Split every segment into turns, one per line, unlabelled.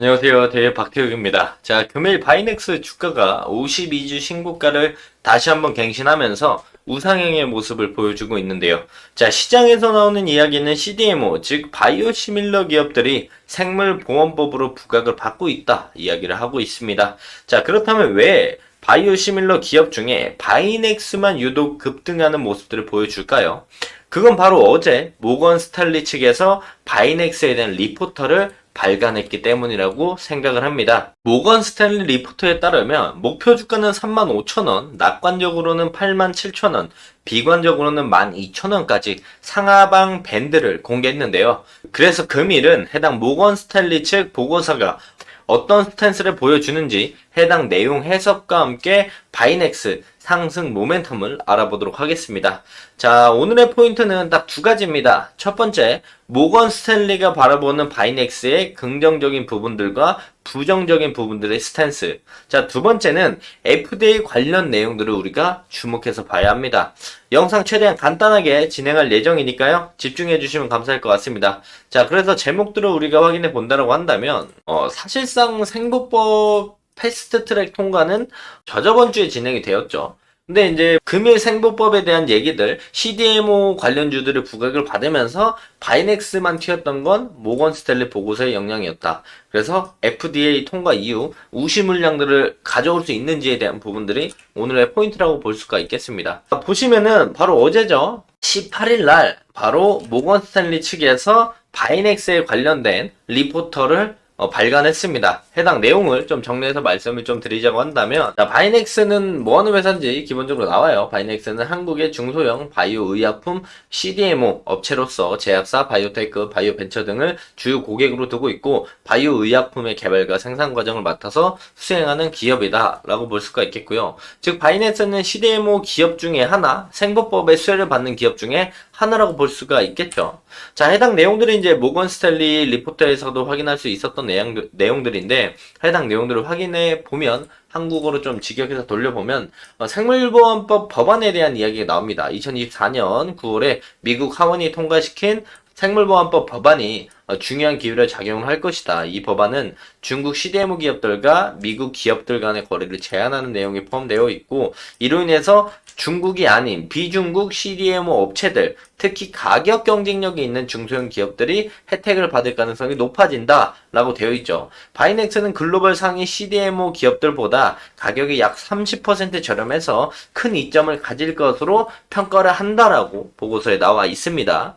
안녕하세요. 대회 박태욱입니다. 자, 금일 바이넥스 주가가 52주 신고가를 다시 한번 갱신하면서 우상향의 모습을 보여주고 있는데요. 자, 시장에서 나오는 이야기는 CDMO, 즉 바이오 시밀러 기업들이 생물보험법으로 부각을 받고 있다 이야기를 하고 있습니다. 자, 그렇다면 왜 바이오 시밀러 기업 중에 바이넥스만 유독 급등하는 모습들을 보여줄까요? 그건 바로 어제 모건 스탠리 측에서 바이넥스에 대한 리포터를 발간했기 때문이라고 생각을 합니다. 모건 스탠리 리포터에 따르면 목표 주가는 35,000원, 낙관적으로는 87,000원, 비관적으로는 12,000원까지 상하방 밴드를 공개했는데요. 그래서 금일은 해당 모건 스탠리 측 보고서가 어떤 스탠스를 보여주는지 해당 내용 해석과 함께 바이넥스 상승 모멘텀을 알아보도록 하겠습니다. 자, 오늘의 포인트는 딱 두 가지입니다. 첫 번째, 모건 스탠리가 바라보는 바이넥스의 긍정적인 부분들과 부정적인 부분들의 스탠스. 자, 두 번째는 FDA 관련 내용들을 우리가 주목해서 봐야 합니다. 영상 최대한 간단하게 진행할 예정이니까요. 집중해 주시면 감사할 것 같습니다. 자, 그래서 제목들을 우리가 확인해 본다라고 한다면 사실상 생보법 패스트 트랙 통과는 저저번 주에 진행이 되었죠. 근데 이제 금일 생보법에 대한 얘기들, CDMO 관련주들을 부각을 받으면서 바이넥스만 튀었던 건 모건 스탠리 보고서의 영향이었다. 그래서 FDA 통과 이후 우시 물량들을 가져올 수 있는지에 대한 부분들이 오늘의 포인트라고 볼 수가 있겠습니다. 보시면은 바로 어제죠. 18일 날 바로 모건 스탠리 측에서 바이넥스에 관련된 리포터를 발간했습니다. 해당 내용을 좀 정리해서 말씀을 좀 드리자고 한다면, 자, 바이넥스는 뭐 하는 회사인지 기본적으로 나와요. 바이넥스는 한국의 중소형 바이오 의약품 CDMO 업체로서 제약사, 바이오테크, 바이오벤처 등을 주요 고객으로 두고 있고, 바이오 의약품의 개발과 생산 과정을 맡아서 수행하는 기업이다 라고 볼 수가 있겠고요. 즉 바이넥스는 CDMO 기업 중에 하나, 생보법의 수혜를 받는 기업 중에 하나라고 볼 수가 있겠죠. 자, 해당 내용들이 이제 모건 스탠리 리포터에서도 확인할 수 있었던 내용들인데, 해당 내용들을 확인해 보면 한국어로 좀 직역해서 돌려보면 생물보험법 법안에 대한 이야기가 나옵니다. 2024년 9월에 미국 하원이 통과시킨 생물보험법 법안이 중요한 기회를 작용을 할 것이다. 이 법안은 중국 CDMO 기업들과 미국 기업들 간의 거래를 제한하는 내용이 포함되어 있고, 이로 인해서 중국이 아닌 비중국 CDMO 업체들, 특히 가격 경쟁력이 있는 중소형 기업들이 혜택을 받을 가능성이 높아진다 라고 되어 있죠. 바이넥스는 글로벌 상위 CDMO 기업들보다 가격이 약 30% 저렴해서 큰 이점을 가질 것으로 평가를 한다라고 보고서에 나와 있습니다.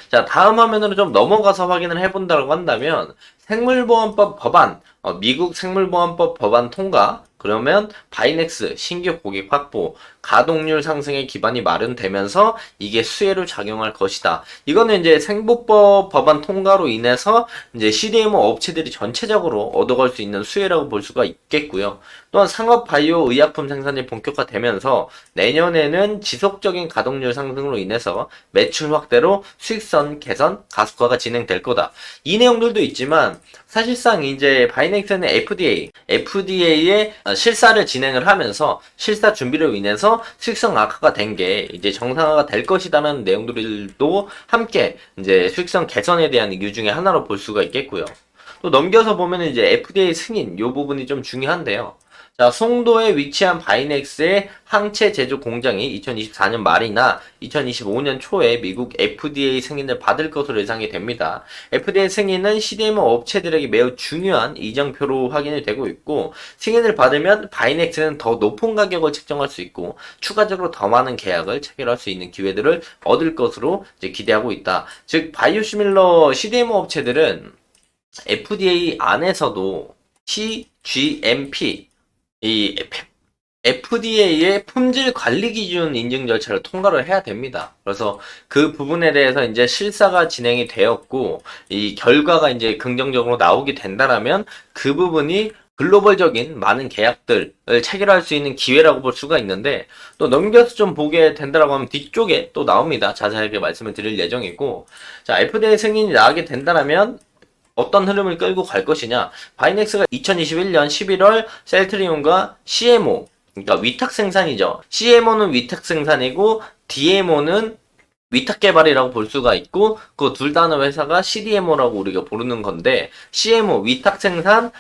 자, 다음 화면으로 좀 넘어가서 확인을 해본다고 한다면 생물보험법 법안, 미국 생물보험법 법안 통과, 그러면 바이넥스 신규 고객 확보, 가동률 상승의 기반이 마련되면서 이게 수혜로 작용할 것이다. 이거는 이제 생보법 법안 통과로 인해서 이제 CDMO 업체들이 전체적으로 얻어갈 수 있는 수혜라고 볼 수가 있겠고요. 또한 상업 바이오 의약품 생산이 본격화되면서 내년에는 지속적인 가동률 상승으로 인해서 매출 확대로 수익성 개선, 가속화가 진행될 거다. 이 내용들도 있지만 사실상 이제 바이넥스는 FDA의 실사를 진행을 하면서 실사 준비로 인해서 수익성 악화가 된 게 이제 정상화가 될 것이다라는 내용들도 함께 이제 수익성 개선에 대한 이유 중에 하나로 볼 수가 있겠고요. 또 넘겨서 보면 이제 FDA 승인 요 부분이 좀 중요한데요. 자, 송도에 위치한 바이넥스의 항체 제조 공장이 2024년 말이나 2025년 초에 미국 FDA 승인을 받을 것으로 예상이 됩니다. FDA 승인은 CDMO 업체들에게 매우 중요한 이정표로 확인이 되고 있고, 승인을 받으면 바이넥스는 더 높은 가격을 책정할 수 있고 추가적으로 더 많은 계약을 체결할 수 있는 기회들을 얻을 것으로 이제 기대하고 있다. 즉 바이오시밀러 CDMO 업체들은 FDA 안에서도 CGMP, 이 FDA의 품질 관리 기준 인증 절차를 통과를 해야 됩니다. 그래서 그 부분에 대해서 이제 실사가 진행이 되었고, 이 결과가 이제 긍정적으로 나오게 된다라면 그 부분이 글로벌적인 많은 계약들을 체결할 수 있는 기회라고 볼 수가 있는데, 또 넘겨서 좀 보게 된다라고 하면 뒤쪽에 또 나옵니다. 자세하게 말씀을 드릴 예정이고, 자, FDA 승인이 나게 된다라면 어떤 흐름을 끌고 갈 것이냐. 바이넥스가 2021년 11월 셀트리온과 CMO, 그러니까 위탁 생산이죠. CMO는 위탁 생산이고 DMO는 위탁 개발이라고 볼 수가 있고, 그 둘 다는 회사가 CDMO라고 우리가 부르는 건데, CMO 위탁 생산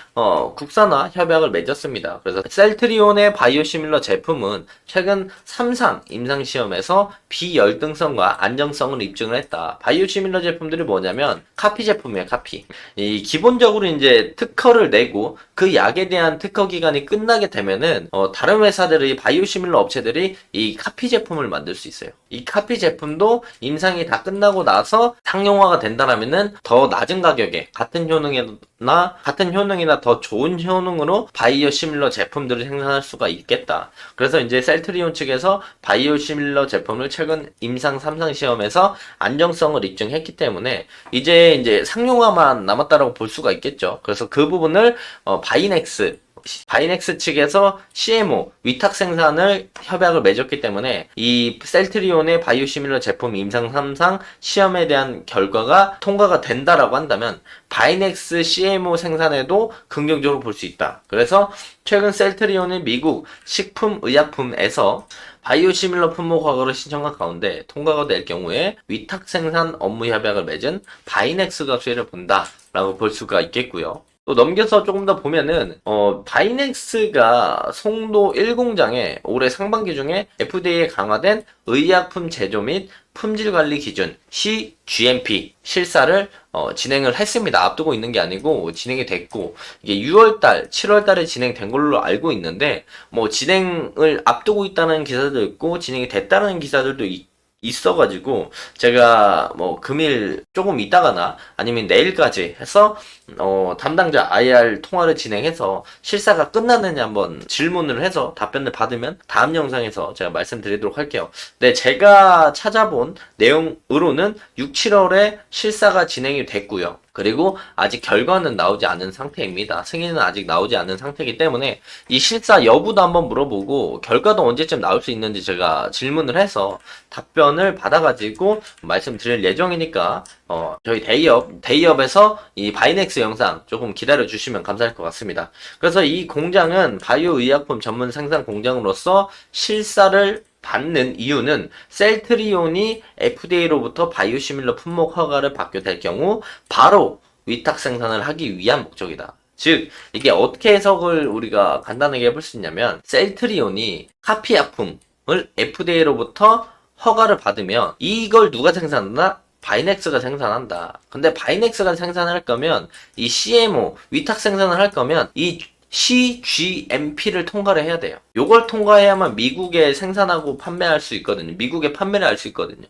국산화 협약을 맺었습니다. 그래서 셀트리온의 바이오시밀러 제품은 최근 3상 임상 시험에서 비열등성과 안정성을 입증을 했다. 바이오시밀러 제품들이 뭐냐면 카피 제품이에요, 카피. 이 기본적으로 이제 특허를 내고 그 약에 대한 특허 기간이 끝나게 되면은 다른 회사들의 바이오시밀러 업체들이 이 카피 제품을 만들 수 있어요. 이 카피 제품도 임상이 다 끝나고 나서 상용화가 된다라면은 더 낮은 가격에 같은 효능이나 더 좋은 효능으로 바이오시밀러 제품들을 생산할 수가 있겠다. 그래서 이제 셀트리온 측에서 바이오시밀러 제품을 최근 임상 3상 시험에서 안정성을 입증했기 때문에 이제 상용화만 남았다라고 볼 수가 있겠죠. 그래서 그 부분을 바이넥스 측에서 CMO 위탁 생산을 협약을 맺었기 때문에 이 셀트리온의 바이오시밀러 제품 임상 3상 시험에 대한 결과가 통과가 된다라고 한다면 바이넥스 CMO 생산에도 긍정적으로 볼 수 있다. 그래서 최근 셀트리온은 미국 식품의약품에서 바이오시밀러 품목 허가를 신청한 가운데 통과가 될 경우에 위탁 생산 업무 협약을 맺은 바이넥스가 수혜를 본다라고 볼 수가 있겠고요. 또 넘겨서 조금 더 보면은 바이넥스가 송도 1공장에 올해 상반기 중에 FDA에 강화된 의약품 제조 및 품질 관리 기준 CGMP 실사를 진행을 했습니다. 앞두고 있는 게 아니고 진행이 됐고, 이게 6월달, 7월달에 진행된 걸로 알고 있는데 진행을 앞두고 있다는 기사도 있고 진행이 됐다는 기사들도 있어가지고 제가 금일 조금 있다가나 아니면 내일까지 해서 담당자 IR 통화를 진행해서 실사가 끝났느냐 한번 질문을 해서 답변을 받으면 다음 영상에서 제가 말씀드리도록 할게요. 네, 제가 찾아본 내용으로는 6, 7월에 실사가 진행이 됐고요. 그리고 아직 결과는 나오지 않은 상태입니다. 승인은 아직 나오지 않은 상태이기 때문에 이 실사 여부도 한번 물어보고 결과도 언제쯤 나올 수 있는지 제가 질문을 해서 답변을 받아가지고 말씀드릴 예정이니까 저희 데이업에서 이 바이넥스 영상 조금 기다려 주시면 감사할 것 같습니다. 그래서 이 공장은 바이오 의약품 전문 생산 공장으로서 실사를 받는 이유는 셀트리온이 FDA로부터 바이오시밀러 품목 허가를 받게 될 경우 바로 위탁 생산을 하기 위한 목적이다. 즉 이게 어떻게 해석을 우리가 간단하게 해볼 수 있냐면 셀트리온이 카피 약품을 FDA로부터 허가를 받으면 이걸 누가 생산하나? 바이넥스가 생산한다. 근데 바이넥스가 생산을 할 거면 이 CMO 위탁 생산을 할 거면 이 CGMP를 통과를 해야 돼요. 요걸 통과해야만 미국에 생산하고 판매할 수 있거든요. 미국에 판매를 할 수 있거든요.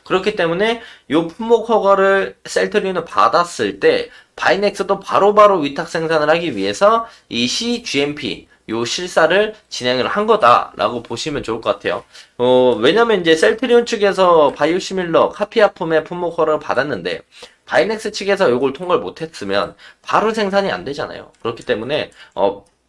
그렇기 때문에 요 품목 허가를 셀트리온을 받았을 때 바이넥스도 바로바로 위탁 생산을 하기 위해서 이 CGMP 요 실사를 진행을 한 거다라고 보시면 좋을 것 같아요. 왜냐면 이제 셀트리온 측에서 바이오시밀러 카피아품의 품목 허가를 받았는데 바이넥스 측에서 이걸 통과를 못했으면 바로 생산이 안 되잖아요. 그렇기 때문에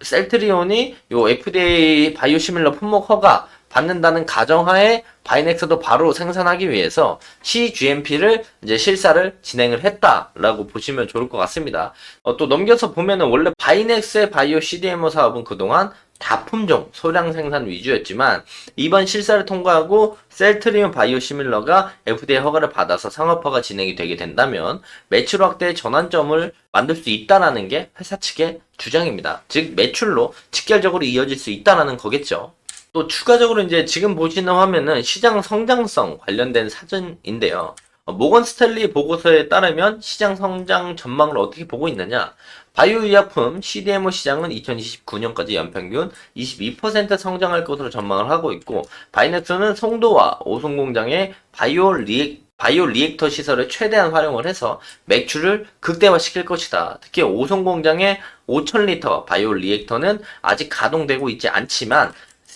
셀트리온이 요 FDA 바이오시밀러 품목 허가 받는다는 가정하에 바이넥스도 바로 생산하기 위해서 CGMP를 이제 실사를 진행을 했다라고 보시면 좋을 것 같습니다. 또 넘겨서 보면은 원래 바이넥스의 바이오 CDMO 사업은 그동안 다품종 소량 생산 위주였지만 이번 실사를 통과하고 셀트리온 바이오시밀러가 FDA 허가를 받아서 상업화가 진행이 되게 된다면 매출 확대의 전환점을 만들 수 있다라는 게 회사 측의 주장입니다. 즉 매출로 직결적으로 이어질 수 있다라는 거겠죠. 또 추가적으로 이제 지금 보시는 화면은 시장 성장성 관련된 사진인데요. 모건 스탠리 보고서에 따르면 시장 성장 전망을 어떻게 보고 있느냐? 바이오 의약품 CDMO 시장은 2029년까지 연평균 22% 성장할 것으로 전망을 하고 있고, 바이넥스는 송도와 오송 공장의 바이오 리액터 시설을 최대한 활용을 해서 매출을 극대화시킬 것이다. 특히 오송 공장의 5,000리터 바이오 리액터는 아직 가동되고 있지 않지만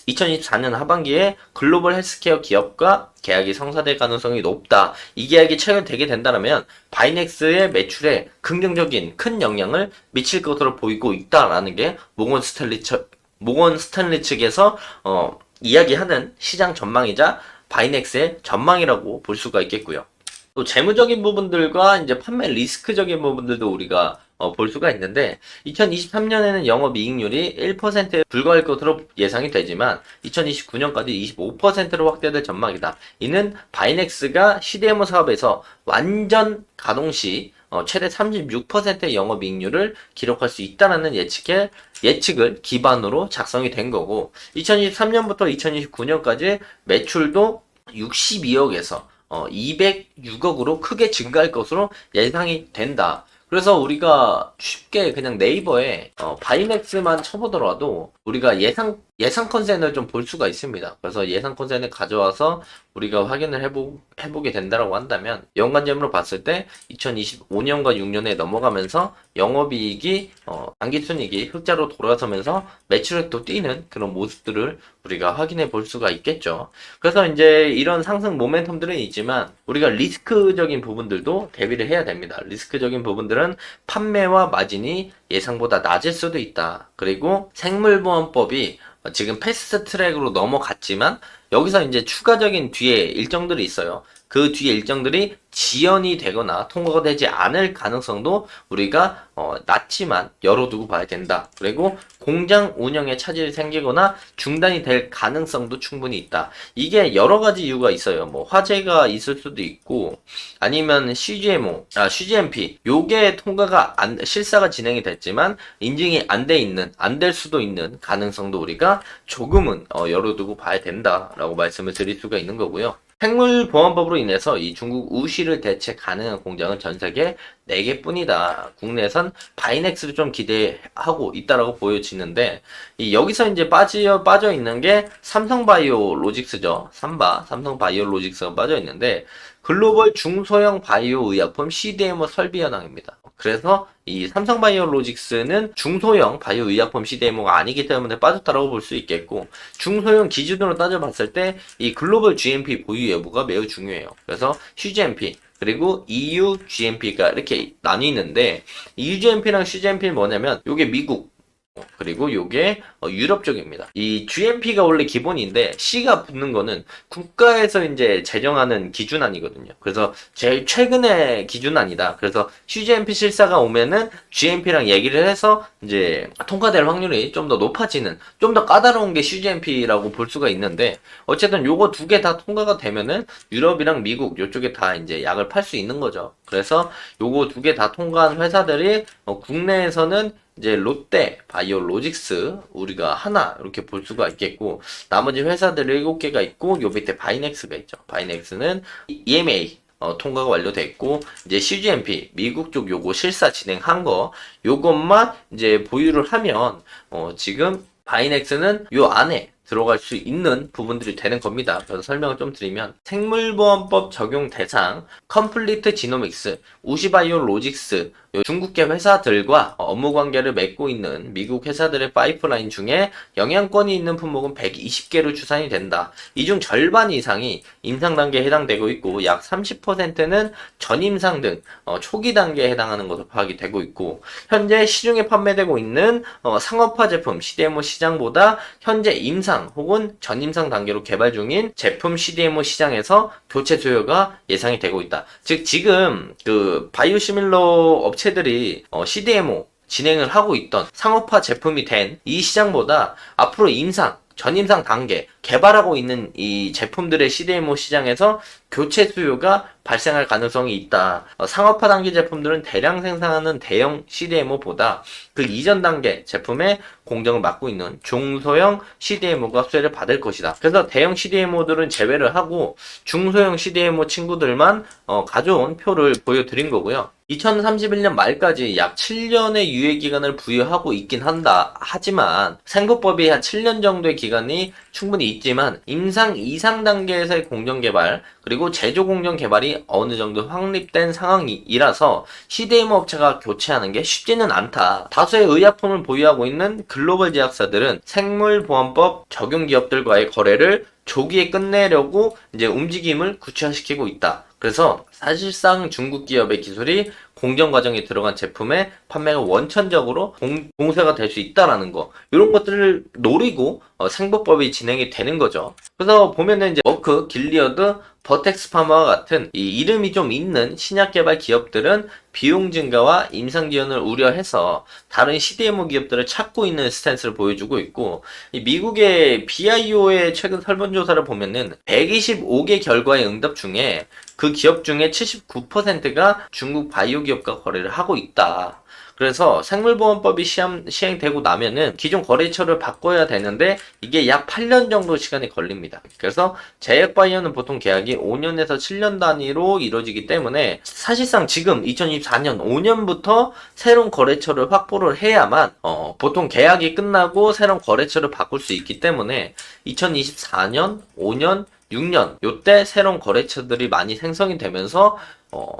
2024년 하반기에 글로벌 헬스케어 기업과 계약이 성사될 가능성이 높다. 이 계약이 체결되게 된다면 바이넥스의 매출에 긍정적인 큰 영향을 미칠 것으로 보이고 있다라는 게 모건 스탠리 측에서 이야기하는 시장 전망이자 바이넥스의 전망이라고 볼 수가 있겠고요. 또 재무적인 부분들과 이제 판매 리스크적인 부분들도 우리가 볼 수가 있는데 2023년에는 영업이익률이 1%에 불과할 것으로 예상이 되지만 2029년까지 25%로 확대될 전망이다. 이는 바이넥스가 CDMO 사업에서 완전 가동 시 최대 36%의 영업이익률을 기록할 수 있다는 예측을 기반으로 작성이 된 거고 2023년부터 2029년까지 매출도 62억에서 206억으로 크게 증가할 것으로 예상이 된다. 그래서 우리가 쉽게 그냥 네이버에 바이맥스만 쳐보더라도 우리가 예상 컨센을 좀 볼 수가 있습니다. 그래서 예상 컨센을 가져와서 우리가 확인을 해보게 된다라고 한다면 연간점으로 봤을 때 2025년과 6년에 넘어가면서 영업이익이 당기순이익이 흑자로 돌아서면서 매출액도 뛰는 그런 모습들을 우리가 확인해 볼 수가 있겠죠. 그래서 이제 이런 상승 모멘텀들은 있지만 우리가 리스크적인 부분들도 대비를 해야 됩니다. 리스크적인 부분들은 판매와 마진이 예상보다 낮을 수도 있다. 그리고 생물보험법이 지금 패스트 트랙으로 넘어갔지만 여기서 이제 추가적인 뒤에 일정들이 있어요. 그 뒤에 일정들이 지연이 되거나 통과가 되지 않을 가능성도 우리가 낮지만 열어두고 봐야 된다. 그리고 공장 운영에 차질이 생기거나 중단이 될 가능성도 충분히 있다. 이게 여러 가지 이유가 있어요. 뭐 화재가 있을 수도 있고 아니면 CGMP 요게 실사가 진행이 됐지만 인증이 안 될 수도 있는 가능성도 우리가 조금은 열어두고 봐야 된다라고 말씀을 드릴 수가 있는 거고요. 생물보안법으로 인해서 이 중국 우시를 대체 가능한 공장은 전 세계 4개뿐이다. 국내에선 바이넥스를 좀 기대하고 있다라고 보여지는데 여기서 이제 빠져 있는 게 삼성바이오로직스죠. 삼성바이오로직스가 빠져 있는데 글로벌 중소형 바이오 의약품 CDMO 설비 현황입니다. 그래서 이 삼성바이오로직스는 중소형 바이오 의약품 CDMO가 아니기 때문에 빠졌다라고 볼 수 있겠고 중소형 기준으로 따져봤을 때 이 글로벌 GMP 보유 여부가 매우 중요해요. 그래서 CGMP 그리고 EU GMP가 이렇게 나뉘는데 EU GMP랑 CGMP는 뭐냐면 요게 미국 그리고 요게 유럽 쪽입니다. 이 GMP가 원래 기본인데 C가 붙는 거는 국가에서 이제 제정하는 기준안이거든요. 그래서 제일 최근의 기준안이다. 그래서 CGMP 실사가 오면은 GMP랑 얘기를 해서 이제 통과될 확률이 좀 더 높아지는 좀 더 까다로운 게 CGMP라고 볼 수가 있는데 어쨌든 요거 두 개 다 통과가 되면은 유럽이랑 미국 요쪽에 다 이제 약을 팔 수 있는 거죠. 그래서 요거 두 개 다 통과한 회사들이 국내에서는 이제 롯데 바이오로직스 우리가 하나 이렇게 볼 수가 있겠고 나머지 회사들이 7개가 있고 요 밑에 바이넥스가 있죠. 바이넥스는 EMA 통과가 완료됐고 이제 CGMP 미국 쪽 요거 실사 진행한 거 요것만 이제 보유를 하면 지금 바이넥스는 요 안에 들어갈 수 있는 부분들이 되는 겁니다. 그래서 설명을 좀 드리면 생물보안법 적용 대상 컴플리트 지노믹스, 우시바이오로직스 중국계 회사들과 업무 관계를 맺고 있는 미국 회사들의 파이프라인 중에 영향권이 있는 품목은 120개로 추산이 된다. 이 중 절반 이상이 임상 단계에 해당되고 있고 약 30%는 전임상 등 초기 단계에 해당하는 것으로 파악이 되고 있고 현재 시중에 판매되고 있는 상업화 제품 CDMO 시장보다 현재 임상 혹은 전임상 단계로 개발 중인 제품 CDMO 시장에서 교체 수요가 예상이 되고 있다. 즉 지금 그 바이오시밀러 업체들이 CDMO 진행을 하고 있던 상업화 제품이 된 이 시장보다 앞으로 전임상 단계 개발하고 있는 이 제품들의 CDMO 시장에서 교체 수요가 발생할 가능성이 있다. 상업화 단계 제품들은 대량 생산하는 대형 CDMO보다 그 이전 단계 제품의 공정을 맡고 있는 중소형 CDMO가 수혜를 받을 것이다. 그래서 대형 CDMO들은 제외를 하고 중소형 CDMO 친구들만 가져온 표를 보여드린 거고요. 2031년 말까지 약 7년의 유예기간을 부여하고 있긴 하지만 생법법이 한 7년 정도의 기간이 충분히 있지만 임상 이상 단계에서의 공정개발 그리고 제조 공정 개발이 어느 정도 확립된 상황이라서 CDMO 업체가 교체하는 게 쉽지는 않다. 다수의 의약품을 보유하고 있는 글로벌 제약사들은 생물보안법 적용 기업들과의 거래를 조기에 끝내려고 이제 움직임을 구체화시키고 있다. 그래서 사실상 중국 기업의 기술이 공정 과정에 들어간 제품의 판매가 원천적으로 공세가 될 수 있다라는 거 이런 것들을 노리고 생법법이 진행이 되는 거죠. 그래서 보면은 이제 머크, 길리어드, 버텍스 파마와 같은 이 이름이 좀 있는 신약 개발 기업들은 비용 증가와 임상 지원을 우려해서 다른 CDMO 기업들을 찾고 있는 스탠스를 보여주고 있고, 이 미국의 BIO의 최근 설문조사를 보면은 125개 결과의 응답 중에 그 기업 중에 79%가 중국 바이오 기업과 거래를 하고 있다. 그래서 생물보건법이 시행되고 나면은 기존 거래처를 바꿔야 되는데 이게 약 8년 정도 시간이 걸립니다. 그래서 제약바이오는 보통 계약이 5년에서 7년 단위로 이루어지기 때문에 사실상 지금 2024년 5년부터 새로운 거래처를 확보를 해야만 보통 계약이 끝나고 새로운 거래처를 바꿀 수 있기 때문에 2024년, 5년, 6년 요때 새로운 거래처들이 많이 생성이 되면서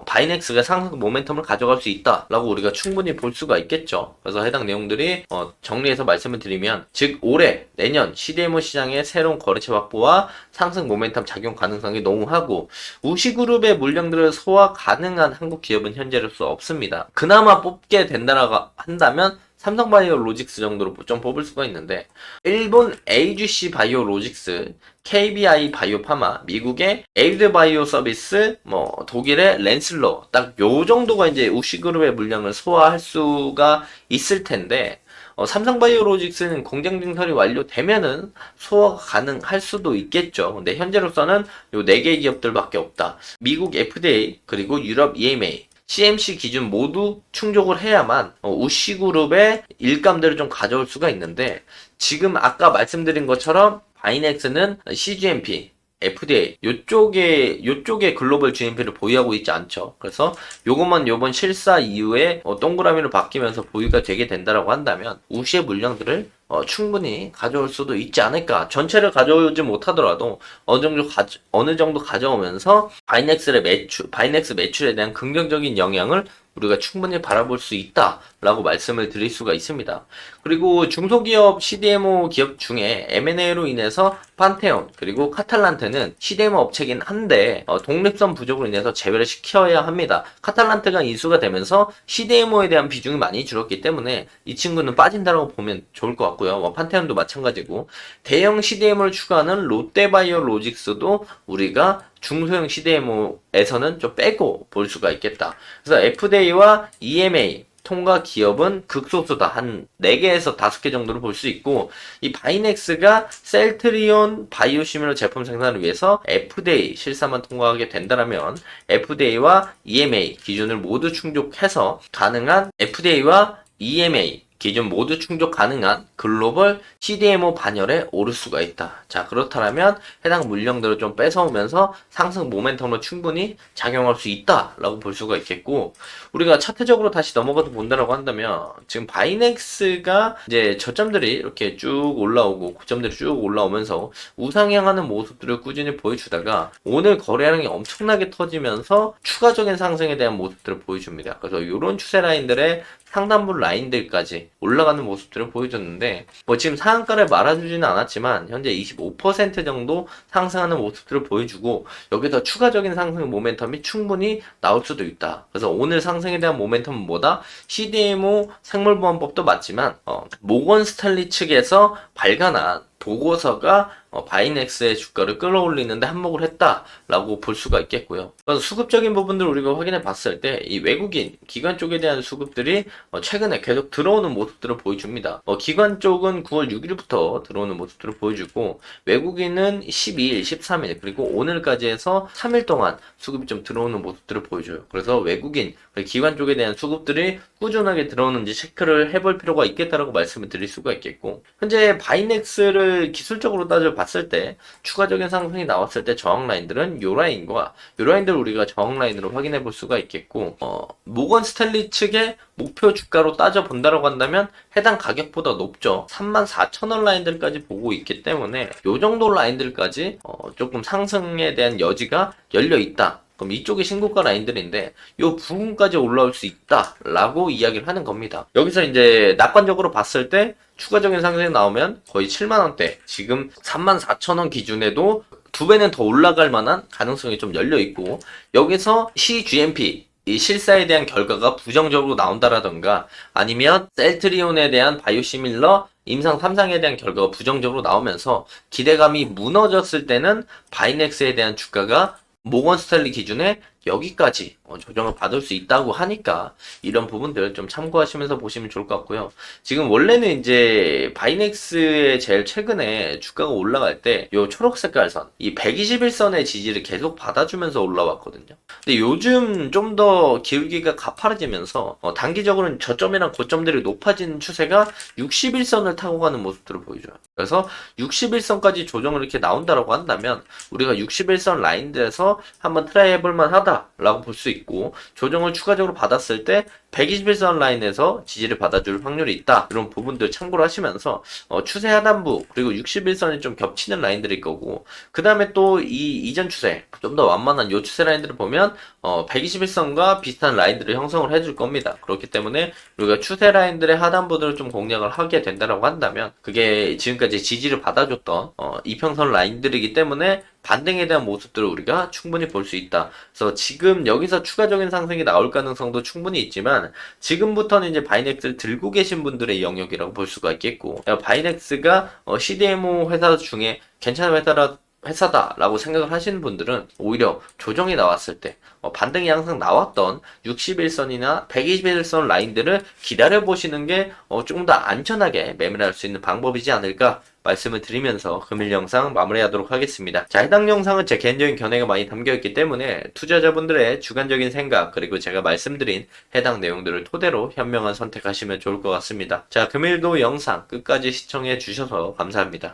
바이넥스가 상승 모멘텀을 가져갈 수 있다라고 우리가 충분히 볼 수가 있겠죠. 그래서 해당 내용들이 정리해서 말씀을 드리면, 즉 올해 내년 CDMO 시장의 새로운 거래처 확보와 상승 모멘텀 작용 가능성이 농후하고 우시그룹의 물량들을 소화 가능한 한국 기업은 현재로서 없습니다. 그나마 뽑게 된다라고 한다면 삼성바이오 로직스 정도로 좀 뽑을 수가 있는데, 일본 AGC 바이오 로직스, KBI 바이오 파마, 미국의 에이드 바이오 서비스, 독일의 렌슬러, 딱 요 정도가 이제 우시그룹의 물량을 소화할 수가 있을 텐데, 삼성바이오로직스는 공장 증설이 완료되면은 소화가 가능할 수도 있겠죠. 근데 현재로서는 요 4개 기업들밖에 없다. 미국 FDA, 그리고 유럽 EMA, CMC 기준 모두 충족을 해야만 우시그룹의 일감들을 좀 가져올 수가 있는데, 지금 아까 말씀드린 것처럼 바이넥스는 CGMP, FDA 요쪽에 글로벌 GMP를 보유하고 있지 않죠. 그래서 요것만 요번 실사 이후에 동그라미로 바뀌면서 보유가 되게 된다라고 한다면 우시의 물량들을 충분히 가져올 수도 있지 않을까. 전체를 가져오지 못하더라도 어느 정도 가져오면서 바이넥스 매출에 대한 긍정적인 영향을 우리가 충분히 바라볼 수 있다라고 말씀을 드릴 수가 있습니다. 그리고 중소기업 CDMO 기업 중에 M&A로 인해서 판테온 그리고 카탈란트는 CDMO 업체긴 한데 독립성 부족으로 인해서 제외를 시켜야 합니다. 카탈란트가 인수가 되면서 CDMO에 대한 비중이 많이 줄었기 때문에 이 친구는 빠진다라고 보면 좋을 것 같고요. 판테온도 마찬가지고, 대형 CDMO를 추가하는 롯데바이오 로직스도 우리가 중소형 CDMO에서는 좀 빼고 볼 수가 있겠다. 그래서 FDA와 EMA 통과 기업은 극소수다. 한 4개에서 5개 정도를 볼 수 있고, 이 바이넥스가 셀트리온 바이오시밀러 제품 생산을 위해서 FDA 실사만 통과하게 된다면 FDA와 EMA 기준을 모두 충족해서 가능한 FDA와 EMA 기준 모두 충족 가능한 글로벌 CDMO 반열에 오를 수가 있다. 자, 그렇다면 해당 물량들을 좀 뺏어오면서 상승 모멘텀으로 충분히 작용할 수 있다라고 볼 수가 있겠고, 우리가 차트적으로 다시 넘어가서 본다라고 한다면 지금 바이넥스가 이제 저점들이 이렇게 쭉 올라오고 고점들이 쭉 올라오면서 우상향하는 모습들을 꾸준히 보여주다가 오늘 거래량이 엄청나게 터지면서 추가적인 상승에 대한 모습들을 보여줍니다. 그래서 이런 추세 라인들의 상단부 라인들까지 올라가는 모습들을 보여줬는데, 지금 상한가를 말아주지는 않았지만 현재 25% 정도 상승하는 모습들을 보여주고, 여기서 추가적인 상승 모멘텀이 충분히 나올 수도 있다. 그래서 오늘 상승에 대한 모멘텀은 뭐다? CDMO 생물보안법도 맞지만 모건 스탠리 측에서 발간한 보고서가 바이넥스의 주가를 끌어올리는데 한몫을 했다라고 볼 수가 있겠고요. 그래서 수급적인 부분들 우리가 확인해 봤을 때 이 외국인 기관 쪽에 대한 수급들이 최근에 계속 들어오는 모습들을 보여줍니다. 기관 쪽은 9월 6일부터 들어오는 모습들을 보여주고, 외국인은 12일, 13일 그리고 오늘까지 해서 3일 동안 수급이 좀 들어오는 모습들을 보여줘요. 그래서 외국인 기관 쪽에 대한 수급들이 꾸준하게 들어오는지 체크를 해볼 필요가 있겠다라고 말씀을 드릴 수가 있겠고, 현재 바이넥스를 기술적으로 따져봤을 때 추가적인 상승이 나왔을 때 저항 라인들은 요 라인과 요 라인들을 우리가 저항 라인으로 확인해 볼 수가 있겠고, 모건 스탠리 측의 목표 주가로 따져본다라고 한다면 해당 가격보다 높죠. 34,000원 라인들까지 보고 있기 때문에 요 정도 라인들까지 조금 상승에 대한 여지가 열려 있다. 그럼 이쪽이 신고가 라인들인데 요 부분까지 올라올 수 있다라고 이야기를 하는 겁니다. 여기서 이제 낙관적으로 봤을 때 추가적인 상승이 나오면 거의 7만원대, 지금 34,000원 기준에도 2배는 더 올라갈 만한 가능성이 좀 열려 있고, 여기서 CGMP 이 실사에 대한 결과가 부정적으로 나온다라던가, 아니면 셀트리온에 대한 바이오시밀러 임상 3상에 대한 결과가 부정적으로 나오면서 기대감이 무너졌을 때는 바이넥스에 대한 주가가 모건 스탠리 기준에 여기까지 조정을 받을 수 있다고 하니까 이런 부분들 좀 참고하시면서 보시면 좋을 것 같고요. 지금 원래는 이제 바이넥스의 제일 최근에 주가가 올라갈 때 요 초록 색깔 선, 이 121선의 지지를 계속 받아주면서 올라왔거든요. 근데 요즘 좀 더 기울기가 가파라지면서 단기적으로는 저점이랑 고점들이 높아지는 추세가 61선을 타고 가는 모습들을 보여줘요. 그래서 61선까지 조정을 이렇게 나온다라고 한다면 우리가 61선 라인들에서 한번 트라이 해볼만 하다라고 볼 수 있고, 조정을 추가적으로 받았을 때 121선 라인에서 지지를 받아줄 확률이 있다, 이런 부분들 참고를 하시면서 추세 하단부 그리고 61선이 좀 겹치는 라인들일 거고, 그 다음에 또 이 이전 추세 좀 더 완만한 요 추세 라인들을 보면 121선과 비슷한 라인들을 형성을 해줄 겁니다. 그렇기 때문에 우리가 추세 라인들의 하단부들을 좀 공략을 하게 된다라고 한다면, 그게 지금까지 지지를 받아줬던 이평선 라인들이기 때문에 반등에 대한 모습들을 우리가 충분히 볼 수 있다. 그래서 지금 여기서 추가적인 상승이 나올 가능성도 충분히 있지만, 지금부터는 이제 바이넥스를 들고 계신 분들의 영역이라고 볼 수가 있겠고, 바이넥스가 CDMO 회사 중에 괜찮은 회사다라고 생각을 하시는 분들은 오히려 조정이 나왔을 때 반등이 항상 나왔던 61선이나 121선 라인들을 기다려 보시는 게 조금 더 안전하게 매매할 수 있는 방법이지 않을까 말씀을 드리면서 금일 영상 마무리하도록 하겠습니다. 자, 해당 영상은 제 개인적인 견해가 많이 담겨있기 때문에 투자자분들의 주관적인 생각 그리고 제가 말씀드린 해당 내용들을 토대로 현명한 선택하시면 좋을 것 같습니다. 자, 금일도 영상 끝까지 시청해 주셔서 감사합니다.